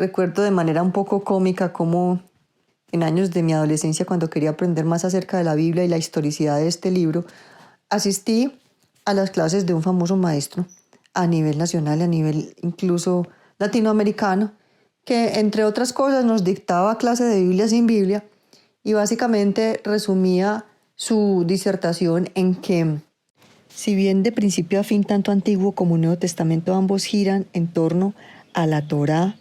Recuerdo de manera un poco cómica cómo en años de mi adolescencia, cuando quería aprender más acerca de la Biblia y la historicidad de este libro, asistí a las clases de un famoso maestro a nivel nacional y a nivel incluso latinoamericano, que entre otras cosas nos dictaba clase de Biblia sin Biblia y básicamente resumía su disertación en que, si bien de principio a fin tanto Antiguo como Nuevo Testamento ambos giran en torno a la Torá,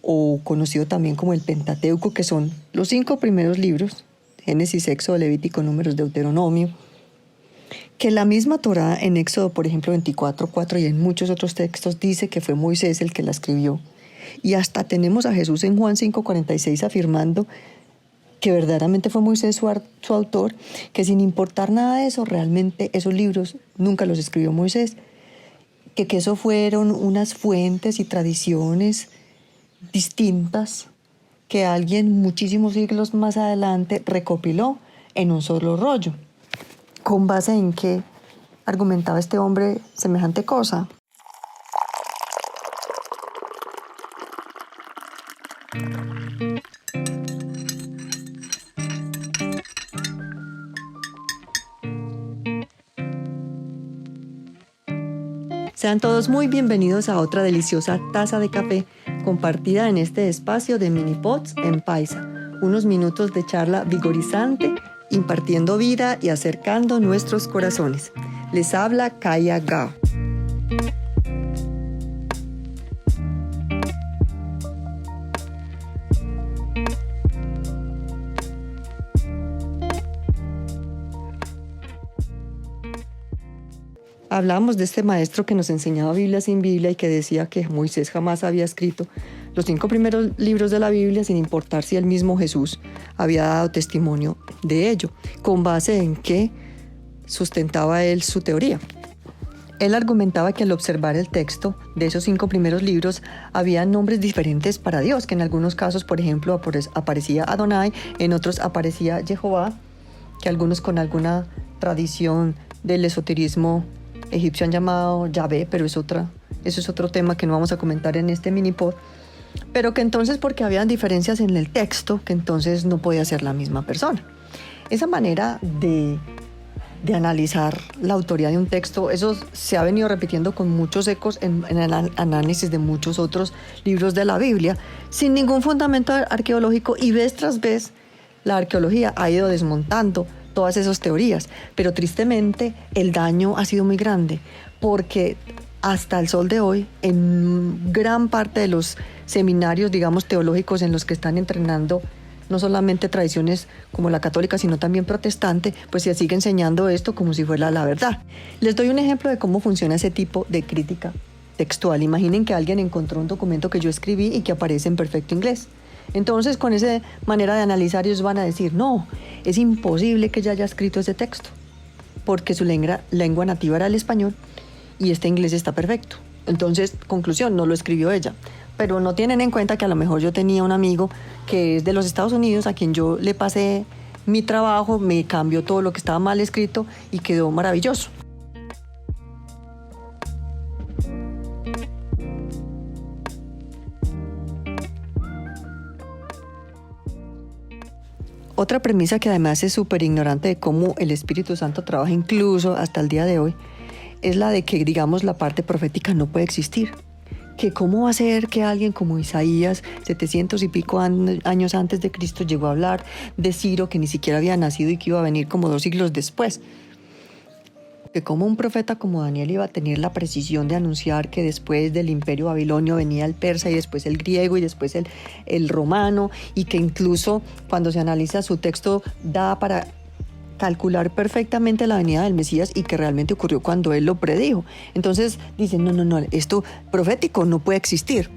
o conocido también como el Pentateuco, que son los 5 primeros libros, Génesis, Éxodo, Levítico, Números, Deuteronomio, que la misma Torá en Éxodo, por ejemplo, 24:4 y en muchos otros textos dice que fue Moisés el que la escribió. Y hasta tenemos a Jesús en Juan 5:46 afirmando que verdaderamente fue Moisés su autor, que sin importar nada de eso, realmente esos libros nunca los escribió Moisés, que eso fueron unas fuentes y tradiciones distintas que alguien muchísimos siglos más adelante recopiló en un solo rollo. ¿Con base en qué argumentaba este hombre semejante cosa? Sean todos muy bienvenidos a otra deliciosa taza de café compartida en este espacio de Mini Pots en Paisa. Unos minutos de charla vigorizante, impartiendo vida y acercando nuestros corazones. Les habla Kaya Gao. Hablábamos de este maestro que nos enseñaba Biblia sin Biblia y que decía que Moisés jamás había escrito los 5 primeros libros de la Biblia, sin importar si el mismo Jesús había dado testimonio de ello, con base en qué sustentaba él su teoría. Él argumentaba que al observar el texto de esos 5 primeros libros había nombres diferentes para Dios, que en algunos casos, por ejemplo, aparecía Adonai, en otros aparecía Jehová, que algunos con alguna tradición del esoterismo egipcio han llamado Yahvé, pero eso es otro tema que no vamos a comentar en este mini-pod, pero que entonces, porque habían diferencias en el texto, que entonces no podía ser la misma persona. Esa manera de analizar la autoría de un texto, eso se ha venido repitiendo con muchos ecos en el análisis de muchos otros libros de la Biblia, sin ningún fundamento arqueológico, y vez tras vez la arqueología ha ido desmontando todas esas teorías, pero tristemente el daño ha sido muy grande, porque hasta el sol de hoy, en gran parte de los seminarios, digamos, teológicos en los que están entrenando no solamente tradiciones como la católica, sino también protestante, pues se sigue enseñando esto como si fuera la verdad. Les doy un ejemplo de cómo funciona ese tipo de crítica textual. Imaginen que alguien encontró un documento que yo escribí y que aparece en perfecto inglés. Entonces, con esa manera de analizar, ellos van a decir, no, es imposible que ella haya escrito ese texto, porque su lengua nativa era el español y este inglés está perfecto. Entonces, conclusión, no lo escribió ella. Pero no tienen en cuenta que a lo mejor yo tenía un amigo que es de los Estados Unidos, a quien yo le pasé mi trabajo, me cambió todo lo que estaba mal escrito y quedó maravilloso. Otra premisa que además es súper ignorante de cómo el Espíritu Santo trabaja incluso hasta el día de hoy, es la de que, digamos, la parte profética no puede existir. Que cómo va a ser que alguien como Isaías, 700 y pico años antes de Cristo, llegó a hablar de Ciro, que ni siquiera había nacido y que iba a venir como 2 siglos después. Que como un profeta como Daniel iba a tener la precisión de anunciar que después del imperio babilonio venía el persa y después el griego y después el romano, y que incluso cuando se analiza su texto da para calcular perfectamente la venida del Mesías, y que realmente ocurrió cuando él lo predijo. Entonces dicen, no, esto profético no puede existir.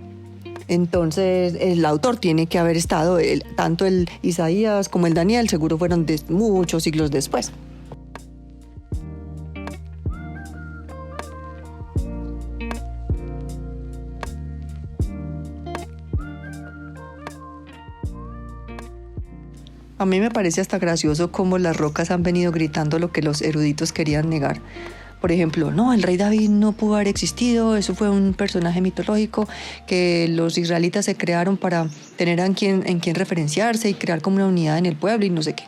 Entonces el autor tiene que haber estado, tanto el Isaías como el Daniel seguro fueron de muchos siglos después. A mí me parece hasta gracioso cómo las rocas han venido gritando lo que los eruditos querían negar, Por ejemplo, no, el rey David no pudo haber existido, eso fue un personaje mitológico que los israelitas se crearon para tener en quién referenciarse y crear como una unidad en el pueblo y no sé qué.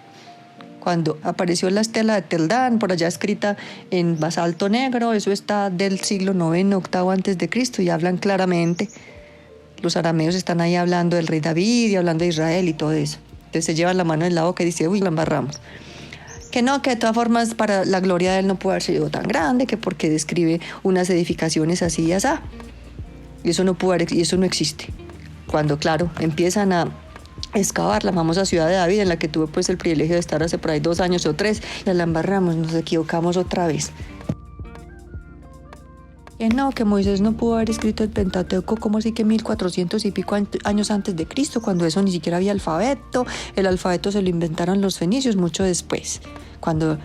Cuando apareció la estela de Tel Dan, por allá escrita en basalto negro, eso está del siglo IX, VIII antes de Cristo, y hablan claramente. Los arameos están ahí hablando del rey David y hablando de Israel y todo eso. Entonces se llevan la mano en la boca y dicen, uy, la embarramos. Que no, que de todas formas para la gloria de él no puede haber sido tan grande, que porque describe unas edificaciones así y así. Y eso no puede haber, y eso no existe. Cuando, claro, empiezan a excavar la famosa ciudad de David, en la que tuve pues el privilegio de estar hace por ahí 2 años o 3, y la embarramos, nos equivocamos otra vez. Que no, que Moisés no pudo haber escrito el Pentateuco como así que 1400 y pico años antes de Cristo, cuando eso ni siquiera había alfabeto. El alfabeto se lo inventaron los fenicios mucho después, cuando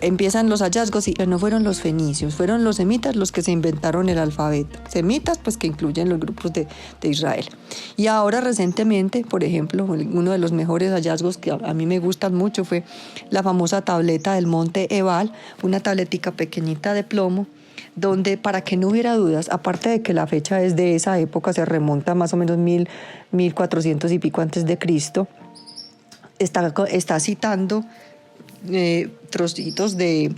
empiezan los hallazgos, y no fueron los fenicios, fueron los semitas los que se inventaron el alfabeto. Semitas, pues, que incluyen los grupos de Israel. Y ahora recientemente, por ejemplo, uno de los mejores hallazgos que a mí me gustan mucho fue la famosa tableta del monte Ebal, una tabletica pequeñita de plomo, donde, para que no hubiera dudas, aparte de que la fecha es de esa época, se remonta más o menos 1400 y pico antes de Cristo, está citando trocitos del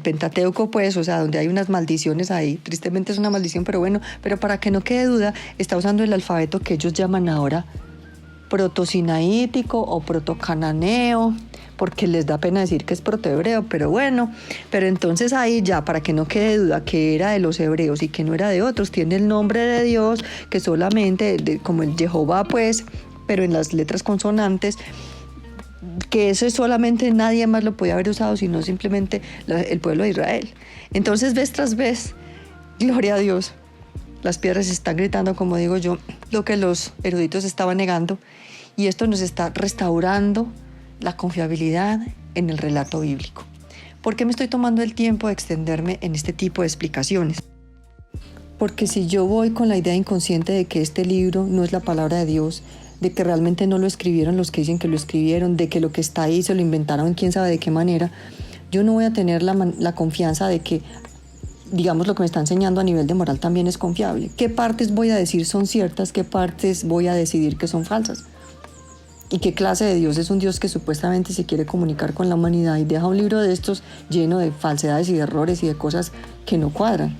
Pentateuco, pues, o sea, donde hay unas maldiciones ahí. Tristemente es una maldición, pero bueno, pero para que no quede duda, está usando el alfabeto que ellos llaman ahora protosinaítico o protocananeo, porque les da pena decir que es protohebreo, pero bueno, pero entonces ahí ya, para que no quede duda que era de los hebreos y que no era de otros, tiene el nombre de Dios, que solamente, como el Jehová, pues, pero en las letras consonantes, que eso solamente nadie más lo podía haber usado, sino simplemente el pueblo de Israel. Entonces, vez tras vez, gloria a Dios, las piedras están gritando, como digo yo, lo que los eruditos estaban negando, y esto nos está restaurando la confiabilidad en el relato bíblico. ¿Por qué me estoy tomando el tiempo de extenderme en este tipo de explicaciones? Porque si yo voy con la idea inconsciente de que este libro no es la palabra de Dios, de que realmente no lo escribieron los que dicen que lo escribieron, de que lo que está ahí se lo inventaron quién sabe de qué manera, yo no voy a tener la confianza de que, digamos, lo que me está enseñando a nivel de moral también es confiable. ¿Qué partes voy a decir son ciertas? ¿Qué partes voy a decidir que son falsas? ¿Y qué clase de Dios es un Dios que supuestamente se quiere comunicar con la humanidad y deja un libro de estos lleno de falsedades y de errores y de cosas que no cuadran?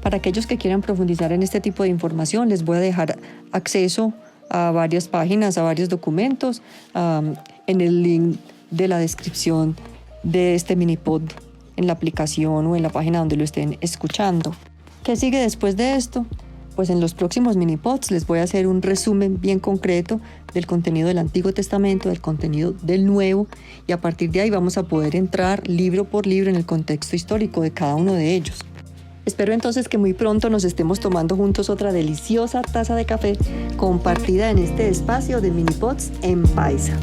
Para aquellos que quieran profundizar en este tipo de información, les voy a dejar acceso a varias páginas, a varios documentos, en el link de la descripción de este minipod, en la aplicación o en la página donde lo estén escuchando. ¿Qué sigue después de esto? Pues en los próximos minipods les voy a hacer un resumen bien concreto del contenido del Antiguo Testamento, del contenido del Nuevo, y a partir de ahí vamos a poder entrar libro por libro en el contexto histórico de cada uno de ellos. Espero entonces que muy pronto nos estemos tomando juntos otra deliciosa taza de café compartida en este espacio de minipods en paisa.